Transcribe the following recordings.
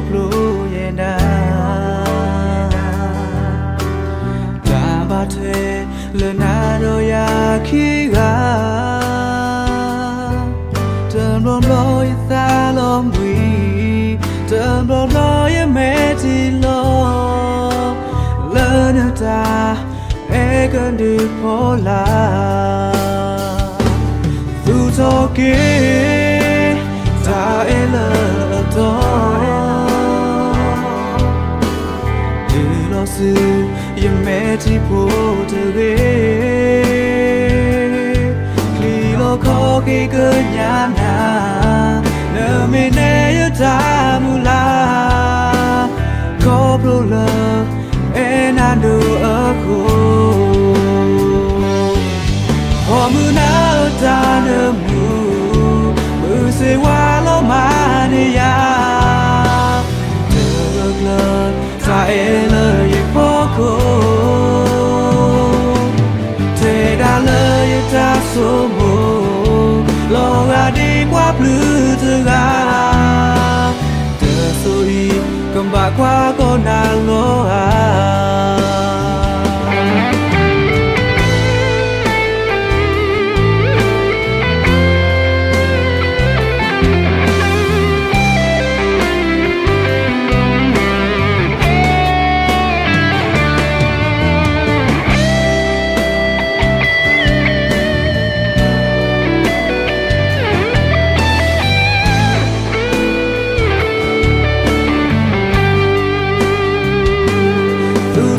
blue yenda Dabate lenado ya kiga Temblon lo ithalom bui Temblon lo ye meti lo Lenata egan di pola Tu toki ta ele to Lo su ye meti po te ge Kli lo ko ki ganyana Ne me ne ya ta mula Ko pro la e na do ako Ho mu na ta ne mu se wa lo ma ne ya Ta ele ye poko Te da le ye ta so mo Lo ga di qua blue te ga Te so i kamba qua ko na lo a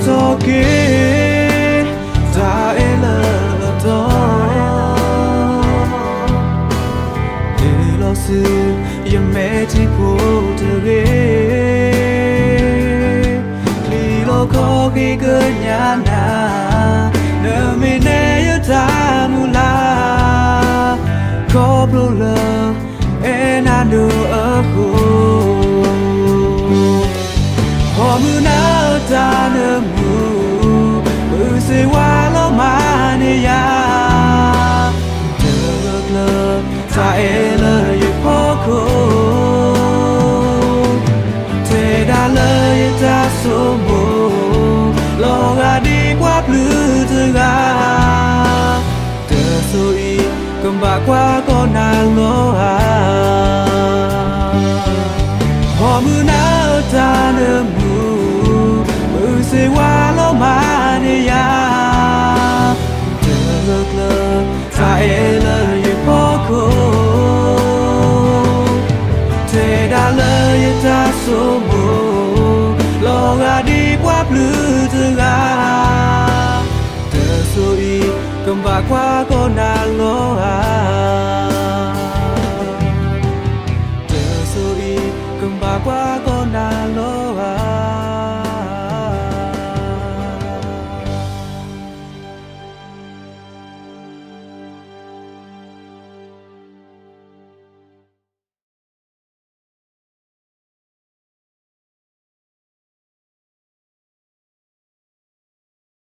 Toki ta ele to Lo su ye meti po te ge Li lo ko ki ganyana Ne me ne ya ta mula Ko pro la e na do ako Ho mu na ta ne Se wa lo ma ne ya De le ta ele ye poko Te da le ye ta so mo Lo ga di qua blue te ga De so i kamba qua ko na lo a Ho mu na ta ne Se wa lo ma ne ya Ta ele ye poko Te da le ye ta so mo Lo ga di qua blue te ga Te so i kamba qua ko na lo a